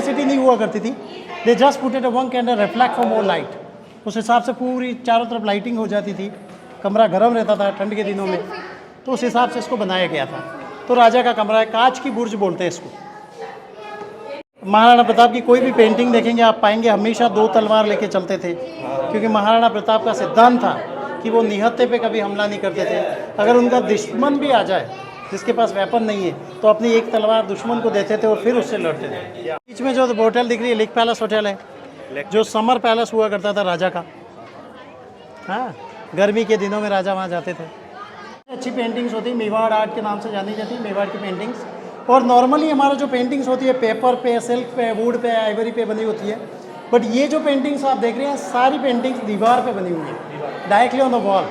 Electricity नहीं हुआ करती थी, they just put it one candle reflect for more light, उस हिसाब से पूरी चारों तरफ लाइटिंग हो जाती थी, कमरा गर्म रहता था ठंड के दिनों में, तो उस हिसाब से इसको बनाया गया था। तो राजा का कमरा है, कांच की बुर्ज बोलते हैं इसको। महाराणा प्रताप की कोई भी पेंटिंग देखेंगे आप पाएंगे हमेशा 2 तलवार लेके चलते थे, क्योंकि महाराणा प्रताप का सिद्धांत था कि वो निहत्थे पे कभी हमला नहीं करते थे। अगर उनका दुश्मन भी आ जाए जिसके पास वेपन नहीं है तो अपनी एक तलवार दुश्मन को देते थे और फिर उससे लड़ते थे। बीच में जो होटल दिख रही है लेक पैलेस होटल है, जो समर पैलेस हुआ करता था राजा का। हाँ, गर्मी के दिनों में राजा वहाँ जाते थे। अच्छी पेंटिंग्स होती है, मेवाड़ आर्ट के नाम से जानी जाती है, मेवाड़ की पेंटिंग्स। और नॉर्मली हमारा जो पेंटिंग्स होती है पेपर पे, सिल्क पे, वुड पे, आइवरी पे बनी होती है, बट ये जो पेंटिंग्स आप देख रहे हैं सारी पेंटिंग्स दीवार पे बनी हुई है, डायरेक्टली ऑन द वॉल,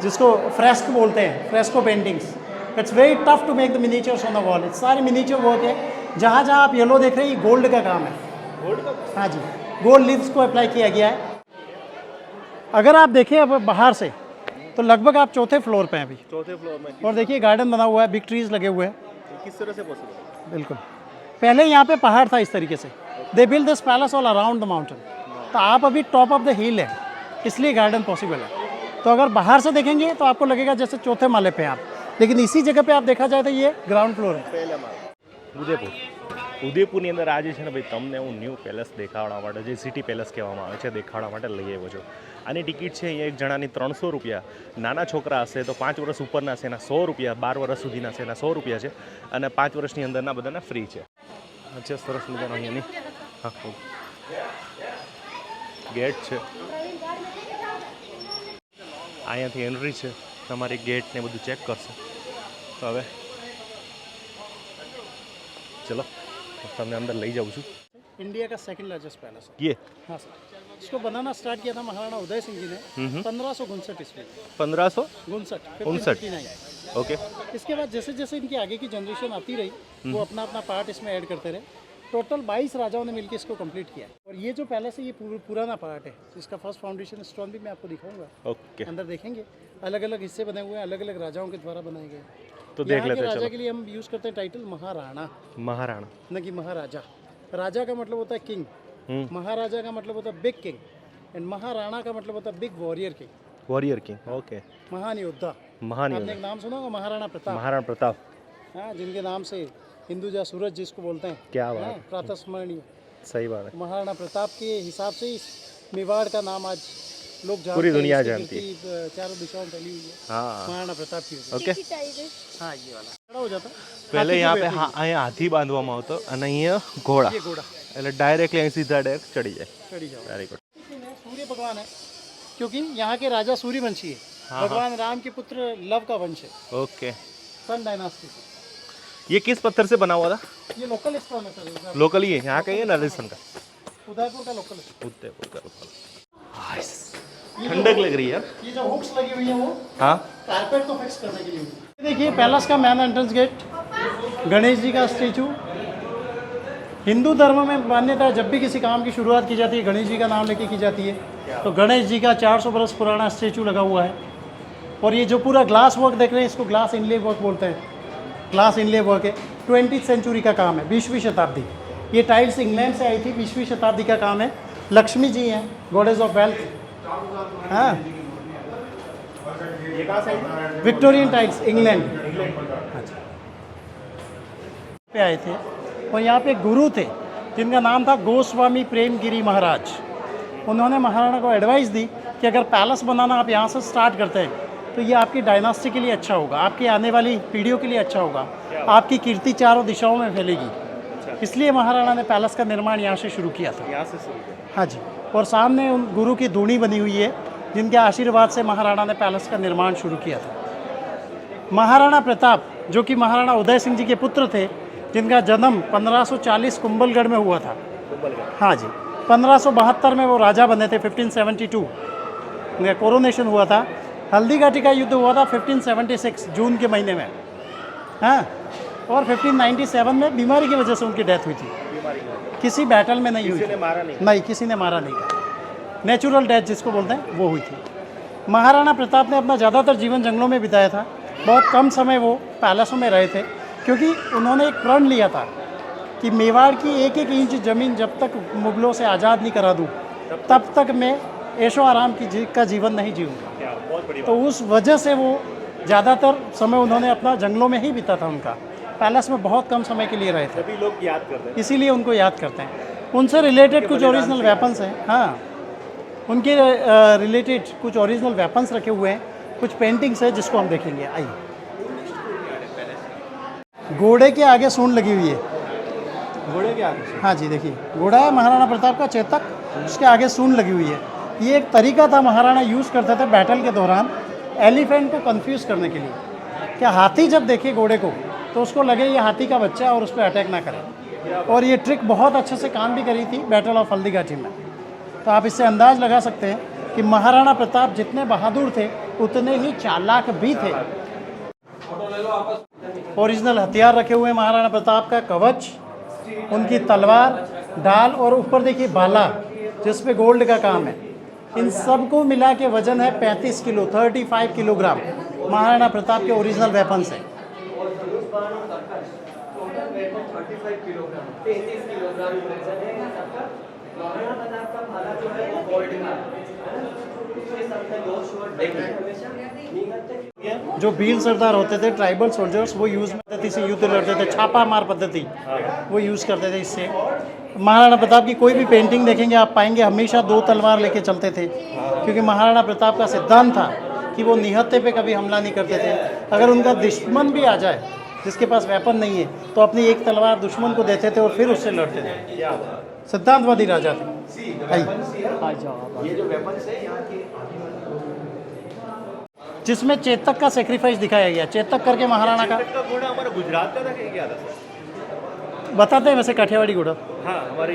जिसको फ्रेस्को बोलते हैं, fresco paintings. It's very tough to make the miniatures on the wall. It's सारी मिनीचर वर्क है। जहाँ जहाँ आप येलो देख रहे हैं ये गोल्ड का काम है। गोल्ड का? हाँ जी, गोल्ड लीव्स को अप्लाई किया गया है। अगर आप देखें अब बाहर से तो लगभग आप चौथे फ्लोर पे हैं अभी। चौथे फ्लोर में। और देखिए गार्डन बना हुआ है, बिग ट्रीज लगे हुए हैं। किस तरह से पॉसिबल? बिल्कुल, पहले यहाँ पे पहाड़ था इस तरीके से। They build this palace all around the mountain. तो आप अभी टॉप ऑफ द हिल है, इसलिए गार्डन पॉसिबल है। तो अगर बाहर से देखेंगे तो आपको लगेगा जैसे चौथे माले पे आप, लेकिन इसी जगह पे आप देखा जाए तो ये ग्राउंड फ्लोर है। ઉદયપુરની અંદર આજે છે ને ભાઈ તમને હું ન્યૂ પેલેસ દેખાડવા માટે, જે સિટી પેલેસ કહેવામાં આવે છે, દેખાડવા માટે લઈ આવ્યો છું। આની ટિકિટ છે અહીંયા એક જણાની 300 રૂપિયા, નાના છોકરા હશે તો 5 વર્ષ ઉપરના હશે એના 100 રૂપિયા, 12 વર્ષ સુધીના છે એના 100 રૂપિયા છે, અને 5 વર્ષની અંદરના બધાના ફ્રી છે। છે સરસ મજાનો અહીંયાની આખો ગેટ છે, અહીંયાથી એન્ટ્રી છે, તમારી ગેટ ને બધું ચેક કરશે। તો હવે चलो તમને અંદર લઈ જાઉં છું। इंडिया का सेकंड लार्जेस्ट पैलेस है ये। हाँ सर, इसको बनाना स्टार्ट किया था महाराणा उदय सिंह जी ने 1559 ईस्वी। 1559। ओके। इसके बाद जैसे जैसे इनकी आगे की जनरेशन आती रही वो अपना अपना पार्ट इसमें ऐड करते रहे। टोटल 22 राजाओं ने मिलकर इसको कंप्लीट किया। और ये जो पैलेस है ये पुराना पार्ट है, इसका फर्स्ट फाउंडेशन स्टोन भी मैं आपको दिखाऊंगा। ओके। अंदर देखेंगे अलग अलग हिस्से बने हुए हैं, अलग अलग राजाओं के द्वारा बनाए गए। तो देख लेते हैं। राजा के लिए हम यूज करते हैं टाइटल महाराणा, महाराणा न कि महाराजा। राजा का मतलब होता है किंग, महाराजा का मतलब होता है बिग किंग, एंड महाराणा का मतलब होता है big warrior king. Warrior king, okay. महान योद्धा। महान आपने एक नाम सुना होगा महाराणा प्रताप। महाराणा प्रताप, हाँ, जिनके नाम से हिंदुजा सूरज जिसको बोलते हैं। क्या बात है, प्रातः स्मरणीय। सही बात है। महाराणा प्रताप के हिसाब से इस मेवाड़ का नाम आज लोग जानते हैं, पूरी दुनिया जानती है, चारों दिशाओं में फैली हुई है। हाँ, महाराणा प्रताप की। ओके। हाँ, ये वाला खड़ा हो जाता। पहले यहाँ पे અહીંયા હાથી બાંધવામાં આવતો અને અહીંયા ઘોડા, ये घोड़ा એટલે ડાયરેક્ટલી અહીં सीधा डायरेक्ट चढ़ी जाए। चढ़ी जाओ। Very good. सूर्य भगवान है क्योंकि यहाँ के राजा सूर्यवंशी है। भगवान राम के पुत्र लव का वंश है। ओके। सन डायनास्टी। ये किस पत्थर से बना हुआ था? ये लोकल स्टोन है सर, लोकल ही है, यहाँ का ही है ना, राजस्थान का? उदयपुर का लोकल है। उदयपुर का लोकल। ठंडक लग रही है यार। ये जो हुक्स लगी हुई है वो हाँ, कारपेट को फिक्स करने के लिए। देखिए पैलेस का man entrance gate, Ganesh ji का स्टेचू। हिंदू धर्म में मान्यता है जब भी किसी काम की शुरुआत की जाती है गणेश जी का नाम लेके की जाती है। तो गणेश जी का 400 बरस पुराना स्टेचू लगा हुआ है। और ये जो पूरा ग्लास वर्क देख रहे हैं इसको ग्लास इनले वर्क बोलते हैं। ग्लास इनले वर्क है, 20वीं सेंचुरी का काम है, 20वीं शताब्दी। ये टाइल्स इंग्लैंड से आई थी, 20वीं शताब्दी का काम है। लक्ष्मी जी हैं, गॉडेस ऑफ वेल्थ। हाँ, विक्टोरियन टाइल्स, इंग्लैंड पे आए थे। और यहाँ पे गुरु थे जिनका नाम था गोस्वामी प्रेमगिरी महाराज। उन्होंने महाराणा को एडवाइस दी कि अगर पैलेस बनाना आप यहाँ से स्टार्ट करते हैं तो ये आपकी डायनास्टी के लिए अच्छा होगा, आपकी आने वाली पीढ़ियों के लिए अच्छा होगा, आपकी कीर्ति चारों दिशाओं में फैलेगी। इसलिए महाराणा ने पैलेस का निर्माण यहाँ से शुरू किया था। यहाँ से शुरू किया। हाँ जी। और सामने उन गुरु की धूनी बनी हुई है जिनके आशीर्वाद से महाराणा ने पैलेस का निर्माण शुरू किया था। महाराणा प्रताप जो कि महाराणा उदय सिंह जी के पुत्र थे, जिनका जन्म 1540 कुंभलगढ़ में हुआ था। हाँ जी, 1572 में वो राजा बने थे। 1572 उनका कोरोनेशन हुआ था। हल्दी घाटी का युद्ध हुआ था 1576 जून के महीने में। हाँ, और 1597 में बीमारी की वजह से उनकी डेथ हुई थी। किसी बैटल में नहीं हुई थी। नहीं, किसी ने मारा नहीं। नेचुरल डेथ जिसको बोलते हैं वो हुई थी। महाराणा प्रताप ने अपना ज़्यादातर जीवन जंगलों में बिताया था। बहुत कम समय वो पैलेसों में रहे थे क्योंकि उन्होंने एक प्रण लिया था कि मेवाड़ की एक एक इंच ज़मीन जब तक मुगलों से आज़ाद नहीं करा दूँ तब तक मैं ऐशो आराम का जीवन नहीं जीऊँगा। क्या बहुत बड़ी तो उस वजह से वो ज़्यादातर समय उन्होंने अपना जंगलों में ही बीता था उनका। पैलेस में बहुत कम समय के लिए रहे थे, सभी लोग याद करते हैं। इसीलिए उनको याद करते हैं। उनसे रिलेटेड कुछ ओरिजिनल वेपन्स हैं, हाँ, उनके रिलेटेड कुछ ओरिजिनल वेपन्स रखे हुए हैं, कुछ पेंटिंग्स है जिसको हम देखेंगे। आइए, घोड़े के आगे सूंड लगी हुई है। घोड़े के आगे? हाँ जी, देखिए घोड़ा है महाराणा प्रताप का चेतक, उसके आगे सूंड लगी हुई है। ये एक तरीका था महाराणा यूज़ करते थे बैटल के दौरान एलिफेंट को कंफ्यूज करने के लिए। क्या हाथी जब देखे घोड़े को तो उसको लगे ये हाथी का बच्चा है और उस पर अटैक ना करे। और ये ट्रिक बहुत अच्छे से काम भी करी थी बैटल ऑफ हल्दीघाटी में। तो आप इससे अंदाज़ लगा सकते हैं कि महाराणा प्रताप जितने बहादुर थे उतने ही चालाक भी थे। ओरिजिनल हथियार रखे हुए हैं महाराणा प्रताप का कवच, उनकी तलवार, ढाल और ऊपर देखिए भाला जिस पे गोल्ड का काम है। इन सब को मिला के वजन है 35 किलो, 35 किलोग्राम महाराणा प्रताप के ओरिजिनल वेपन्स हैं। जो भील सरदार होते थे ट्राइबल सोल्जर्स, वो यूज़ पद्धति से युद्ध लड़ते थे, छापा मार पद्धति वो यूज़ करते थे। इससे महाराणा प्रताप की कोई भी पेंटिंग देखेंगे आप पाएंगे हमेशा 2 तलवार लेके चलते थे, क्योंकि महाराणा प्रताप का सिद्धांत था कि वो निहत्थे पे कभी हमला नहीं करते थे। अगर उनका दुश्मन भी आ जाए जिसके पास वेपन नहीं है तो अपनी एक तलवार दुश्मन को देते थे और फिर उससे लड़ते थे। सिद्धांतवादी राजा थे। ये जो वेपन्स है यहाँ के जिसमें चेतक का सेक्रीफाइस दिखाया गया। चेतक करके महाराणा का घोड़ा हमारा गुजरात का था कि क्या था? बताते हैं वैसे काठियावाड़ी घोड़ा। हाँ, हमारे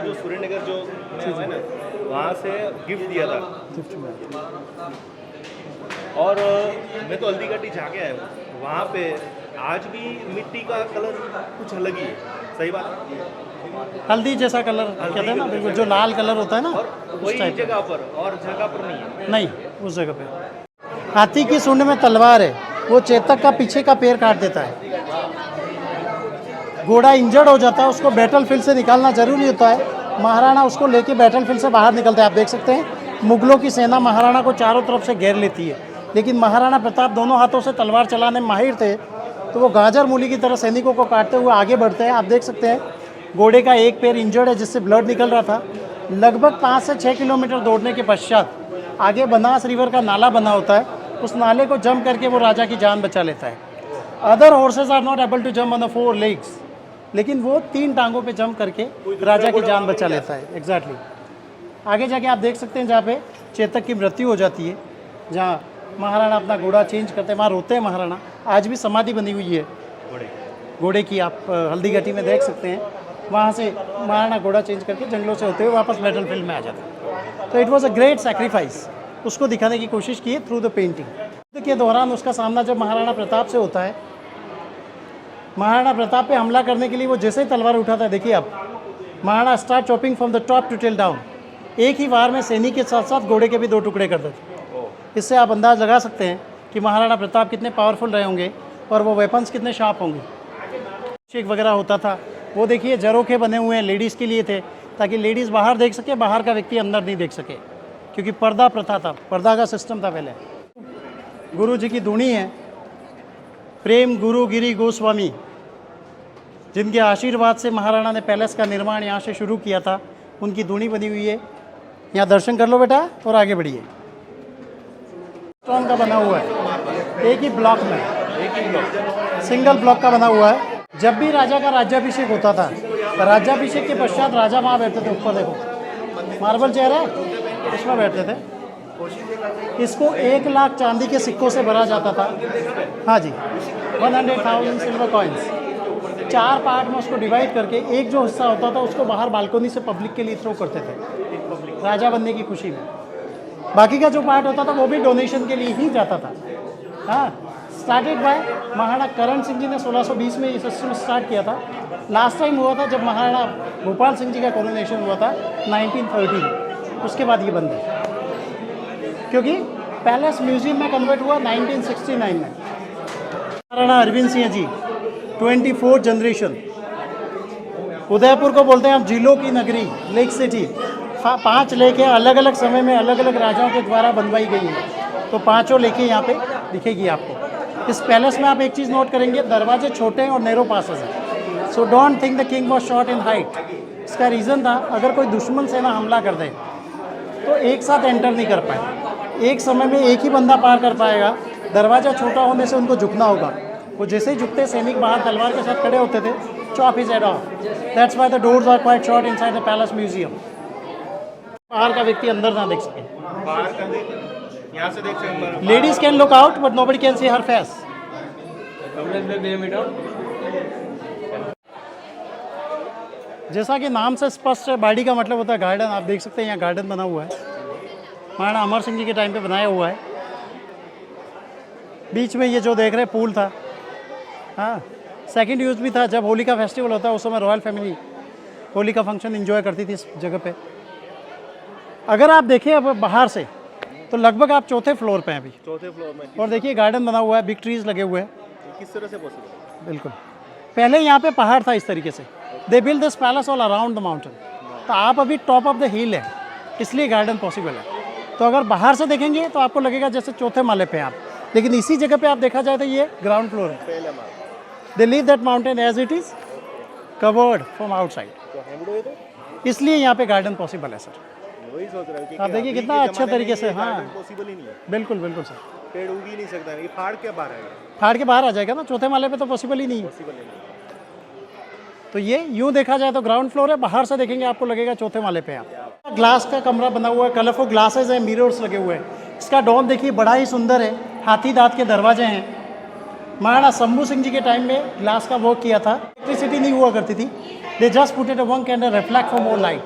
जो सूर्यनगर जो है ना, वहाँ से गिफ्ट दिया था। और मैं तो हल्दीघाटी जाके आया हूँ, वहाँ पे आज भी मिट्टी का कलर कुछ अलग ही है। सही बात है? हल्दी जैसा कलर कहते हैं ना, बिल्कुल जो लाल कलर होता है ना, और उस वही टाइप जगह पर और जगह पर नहीं है। नहीं, उस जगह पे हाथी की सूंड में तलवार है, वो चेतक का पीछे का पैर काट देता है। घोड़ा इंजर्ड हो जाता है, उसको बैटल फील्ड से निकालना जरूरी होता है। महाराणा उसको लेके बैटल फील्ड से बाहर निकलते हैं। आप देख सकते हैं मुगलों की सेना महाराणा को चारों तरफ से घेर लेती है, लेकिन महाराणा प्रताप दोनों हाथों से तलवार चलाने में माहिर थे, तो वो गाजर मूली की तरह सैनिकों को काटते हुए आगे बढ़ते हैं। आप देख सकते हैं घोड़े का एक पैर इंजर्ड है जिससे ब्लड निकल रहा था। लगभग 5 से 6 किलोमीटर दौड़ने के पश्चात आगे बनास रिवर का नाला बना होता है, उस नाले को जंप करके वो राजा की जान बचा लेता है। Other horses are not able to jump on the 4 legs, लेकिन वो 3 टांगों पे जंप करके राजा की जान बचा लेता है। एग्जैक्टली आगे जाके आप देख सकते हैं जहाँ पे चेतक की मृत्यु हो जाती है, जहाँ महाराणा अपना घोड़ा चेंज करते हैं, वहाँ रोते हैं महाराणा। आज भी समाधि बनी हुई है घोड़े की, आप हल्दीघाटी में देख सकते हैं। वहाँ से महाराणा घोड़ा चेंज करके जंगलों से होते हुए वापस बैटल फील्ड में आ जाते हैं। तो it was a great sacrifice, उसको दिखाने की कोशिश की थ्रू द पेंटिंग। युद्ध के दौरान उसका सामना जब महाराणा प्रताप से होता है, महाराणा प्रताप पे हमला करने के लिए वो जैसे ही तलवार उठाता है, देखिए आप, Maharana start chopping from the top to tail down. एक ही वार में सैनिक के साथ साथ घोड़े के भी 2 टुकड़े कर देते। इससे आप अंदाज़ लगा सकते हैं कि महाराणा प्रताप कितने पावरफुल रहे होंगे और वो वेपन्स कितने शार्प होंगे। शेक वगैरह होता था, वो देखिए झरोखे बने हुए हैं, लेडीज़ के लिए थे, ताकि लेडीज़ बाहर देख सके, बाहर का व्यक्ति अंदर नहीं देख सके, क्योंकि पर्दा प्रथा था, पर्दा का सिस्टम था पहले। गुरु जी की धुनी है, प्रेम गुरु गिरी गोस्वामी, जिनके आशीर्वाद से महाराणा ने पैलेस का निर्माण यहाँ से शुरू किया था, उनकी धुनी बनी हुई है। यहाँ दर्शन कर लो बेटा और आगे बढ़िए। स्टोन का बना हुआ है, एक ही ब्लॉक में, सिंगल ब्लॉक का बना हुआ है। जब भी राजा का राज्याभिषेक होता था, राज्याभिषेक के पश्चात राजा वहाँ बैठते थे, ऊपर देखो मार्बल चेयर है, उसमें बैठते थे। इसको 1 लाख चांदी के सिक्कों से भरा जाता था। हाँ जी, 100,000 सिल्वर कॉइन्स। 4 पार्ट में उसको डिवाइड करके एक जो हिस्सा होता था उसको बाहर बालकोनी से पब्लिक के लिए थ्रो करते थे राजा बनने की खुशी में। बाकी का जो पार्ट होता था वो भी डोनेशन के लिए ही जाता था। हाँ, स्टार्टेड बाय महाराणा करण सिंह जी ने 1620 में ये सिस्टम स्टार्ट किया था। लास्ट टाइम हुआ था जब महाराणा भोपाल सिंह जी का कोरोनेशन हुआ था 1913, उसके बाद ये बंद है, क्योंकि पैलेस म्यूजियम में कन्वर्ट हुआ 1969 में। महाराणा अरविंद सिंह जी 24 जनरेशन, उदयपुर को बोलते हैं आप झीलों की नगरी, लेक सिटी। 5 लेकें अलग अलग समय में अलग अलग राजाओं के द्वारा बनवाई गई हैं। तो 5 लेकें यहाँ पे दिखेगी आपको। इस पैलेस में आप एक चीज़ नोट करेंगे, दरवाजे छोटे हैं और नैरो पासेस हैं। So don't think the king was short in height. इसका रीज़न था, अगर कोई दुश्मन सेना हमला कर दे तो एक साथ एंटर नहीं कर पाए, एक समय में एक ही बंदा पार कर पाएगा। दरवाज़ा छोटा होने से उनको झुकना होगा। वो जैसे ही झुकते, सैनिक बाहर तलवार के साथ खड़े होते थे, chop his head off. That's why the doors are quite short inside the palace museum. बाहर का व्यक्ति अंदर ना देख सके। बाहर का देख, यहाँ से देख सकते हैं। Ladies can look out but nobody can see her face. जैसा कि नाम से स्पष्ट है, बाड़ी का मतलब होता है गार्डन। आप देख सकते हैं यहाँ गार्डन बना हुआ है, महाराणा अमर सिंह जी के टाइम पे बनाया हुआ है। बीच में ये जो देख रहे हैं पूल था, हाँ, सेकंड यूज़ भी था। जब होली का फेस्टिवल होता है उस समय रॉयल फैमिली होली का फंक्शन एंजॉय करती थी इस जगह पे। अगर आप देखिए अब बाहर से तो लगभग आप चौथे फ्लोर पे हैं अभी। चौथे फ्लोर में और देखिए गार्डन बना हुआ है, बिग ट्रीज लगे हुए हैं। किस तरह से पॉसिबल? बिल्कुल, पहले यहाँ पे पहाड़ था इस तरीके से। They build this palace all around the mountain. तो आप अभी टॉप ऑफ द हिल है, इसलिए गार्डन पॉसिबल है। तो अगर बाहर से देखेंगे तो आपको लगेगा जैसे चौथे माले पे हैं आप, लेकिन इसी जगह पे आप देखा जाए तो ये ग्राउंड फ्लोर है। पहले माल they leave that mountain as it is covered from outside, तो हैंगडो है, तो इसलिए यहाँ पे गार्डन पॉसिबल है सर। वही सोच रहा हूँ कि आप देखिए अभी कितना के अच्छा ज़माने में तरीके से, ये हाँ। गार्डन पॉसिबल ही नहीं है। बिल्कुल बिल्कुल सर, पेड़ उग ही नहीं सकता है, ये फाड़ के बाहर आएगा, फाड़ के बाहर आ जाएगा ना, चौथे माले पे तो पॉसिबल ही नहीं है। पॉसिबल नहीं है। तो ये यूँ देखा जाए तो ग्राउंड फ्लोर है, बाहर से देखेंगे आपको लगेगा चौथे माले पे आप। ग्लास का कमरा बना हुआ है, कलरफुल ग्लासेस हैं, मिरर्स लगे हुए हैं। इसका डोम देखिए बड़ा ही सुंदर है, हाथी दांत के दरवाजे हैं। महाराणा शंभू सिंह जी के टाइम में ग्लास का वर्क किया था। इलेक्ट्रिसिटी नहीं हुआ करती थी, they just put it a one can reflect for more light.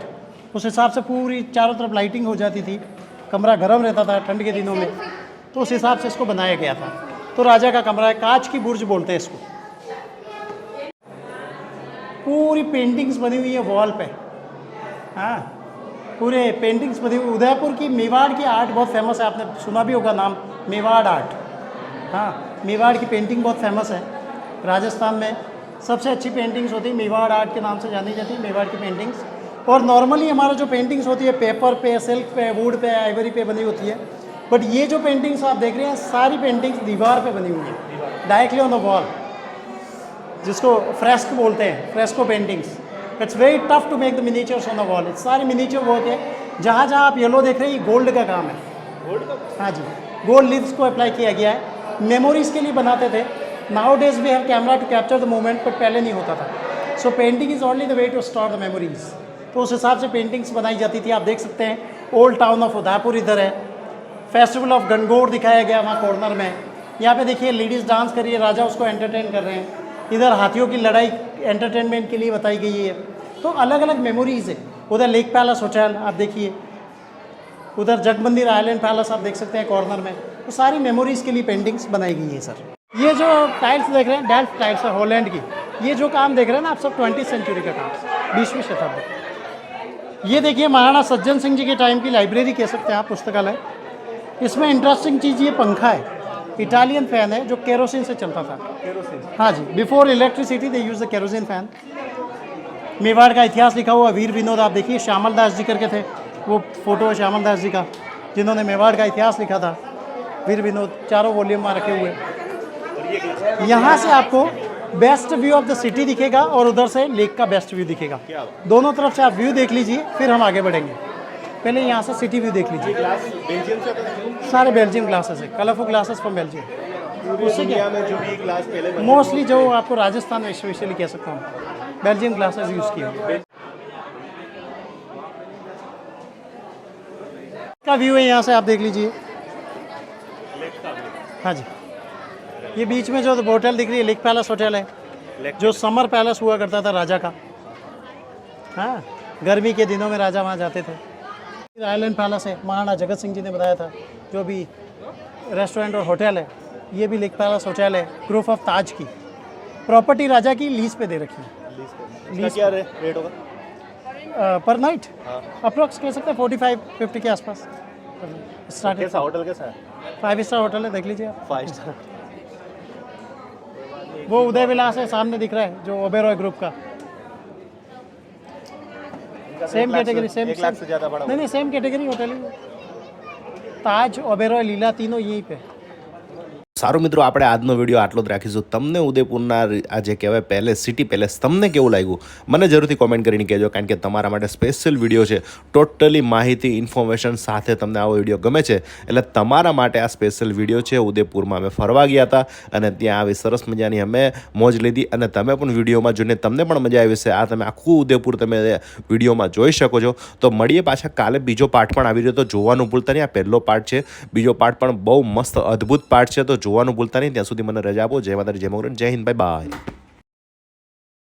उस हिसाब से पूरी चारों तरफ लाइटिंग हो जाती थी, कमरा गर्म रहता था ठंड के दिनों में, तो उस हिसाब से इसको बनाया गया था। तो राजा का कमरा है, कांच की बुर्ज बोलते हैं इसको। पूरी पेंटिंग्स बनी हुई है वॉल पे, हाँ, पूरे पेंटिंग्स बनी हुई। उदयपुर की मेवाड़ की आर्ट बहुत फेमस है, आपने सुना भी होगा नाम, मेवाड़ आर्ट। हाँ, मेवाड़ की पेंटिंग बहुत फेमस है। राजस्थान में सबसे अच्छी पेंटिंग्स होती है, मेवाड़ आर्ट के नाम से जानी जाती है मेवाड़ की पेंटिंग्स। और नॉर्मली हमारा जो पेंटिंग्स होती है पेपर पे, सिल्क पे, वुड पे, आइवरी पे बनी होती है। बट ये जो पेंटिंग्स आप देख रहे हैं सारी पेंटिंग्स दीवार पे बनी हुई है, डायरेक्टली ऑन द वॉल, जिसको फ्रेस्क बोलते हैं, fresco paintings. It's very tough to make the miniatures on the wall. सारी मिनीचर वर्क है। जहाँ जहाँ आप येलो देख रहे हैं ये गोल्ड का काम है। गोल्ड का? हाँ जी, गोल्ड लीव्स को अप्लाई किया गया है। मेमोरीज के लिए बनाते थे। Nowadays we have camera to capture the moment, but पहले नहीं होता था। So painting is only the way to store the memories. तो उस हिसाब से पेंटिंग्स बनाई जाती थी। आप देख सकते हैं ओल्ड टाउन ऑफ उदयपुर इधर है। फेस्टिवल ऑफ गणगौर दिखाया गया वहाँ कॉर्नर में। यहाँ पे देखिए लेडीज़ डांस कर रही है, राजा उसको एंटरटेन कर रहे हैं। इधर हाथियों की लड़ाई एंटरटेनमेंट के लिए बताई गई है। तो अलग अलग मेमोरीज़ है। उधर लेक पैलेस होटल आप देखिए, उधर जगमंदिर आइलैंड पैलेस आप देख सकते हैं कॉर्नर में। तो सारी मेमोरीज़ के लिए पेंटिंग्स बनाई गई है सर। ये जो टाइल्स देख रहे हैं डेल्फ टाइल्स है हॉलैंड की। ये जो काम देख रहे हैं ना आप, सब 20वीं सेंचुरी का काम, 20वीं शताब्दी। ये देखिए महाराणा सज्जन सिंह जी के टाइम की लाइब्रेरी कह सकते हैं आप, पुस्तकालय। इसमें इंटरेस्टिंग चीज़ ये पंखा है, इटालियन फ़ैन है जो केरोसिन से चलता था। केरोसिन? हाँ जी, before electricity they use the kerosene fan. Mewar का इतिहास लिखा हुआ वीर विनोद, आप देखिए श्यामल दास जी करके थे, वो फोटो है श्यामल दास जी का, जिन्होंने मेवाड़ का इतिहास लिखा था। वीर विनोद 4 वॉल्यूम में रखे हुए। यहाँ से आपको best view of the city दिखेगा और उधर से लेक का बेस्ट व्यू दिखेगा। दोनों तरफ से आप व्यू देख लीजिए, फिर हम आगे बढ़ेंगे। पहले यहाँ से सिटी व्यू देख लीजिए। ग्लास बेल्जियम से आता सारे बेल्जियम ग्लासेस है, कलरफुल ग्लासेस फ्रॉम बेल्जियम। है? दुनिया में जो भी ग्लास पहले बने मोस्टली जो आपको राजस्थान में स्पेशली कह सकता हूँ, बेल्जियम ग्लासेस यूज़ किए हुए। का व्यू है यहाँ से आप देख लीजिए। हाँ जी, ये बीच में जो होटल दिख रही है लेक पैलेस होटल है, जो समर पैलेस हुआ करता था राजा का। हाँ, गर्मी के दिनों में राजा वहाँ जाते थे। आइलैंड पैलेस है, महाराणा जगत सिंह जी ने बताया था, जो भी रेस्टोरेंट और होटल है। ये भी लेक पैलेस होटल है, ग्रुप ऑफ ताज की प्रॉपर्टी राजा की लीज पे दे रखी है। लीज क्या रेट होगा पर नाइट अप्रोक्स कह सकते हैं 45-50 के आसपास स्टार्ट। कैसा होटल कैसा है? 5 स्टार होटल है, देख लीजिए आप। 5 स्टार। वो उदय विलास है सामने दिख रहा है, जो ओबेरॉय ग्रुप का। इनका सेम कैटेगरी सेम 1 लाख से ज़्यादा बड़ा नहीं सेम कैटेगरी होटल है ताज ओबेरॉय लीला तीनों यहीं पे સારું મિત્રો, આપણે આજનો વિડીયો આટલો જ રાખીશું. તમને ઉદયપુરના આ જે કહેવાય પેલેસ, સિટી પેલેસ, તમને કેવું લાગ્યું મને જરૂરથી કોમેન્ટ કરીને કહેજો, કારણ કે તમારા માટે સ્પેશિયલ વિડીયો છે. ટોટલી માહિતી ઇન્ફોર્મેશન સાથે તમને આવો વિડીયો ગમે છે એટલે તમારા માટે આ સ્પેશિયલ વિડીયો છે. ઉદયપુરમાં અમે ફરવા ગયા હતા અને ત્યાં આવી સરસ મજાની અમે મોજ લીધી અને તમે પણ વિડીયોમાં જોઈને તમને પણ મજા આવી છે. આ તમે આખું ઉદયપુર તમે વિડીયોમાં જોઈ શકો છો. તો મળીએ પાછા કાલે. બીજો પાર્ટ પણ આવી રહ્યો તો જોવાનું ભૂલતા નહીં. આ પહેલો પાર્ટ છે, બીજો પાર્ટ પણ બહુ મસ્ત અદ્ભુત પાર્ટ છે, તો જોવાનું ભૂલતા નહીં. ત્યાં સુધી મને રજા આપો. જય માતાજી, જય મોગલ, જય હિન્દ, બાય બાય.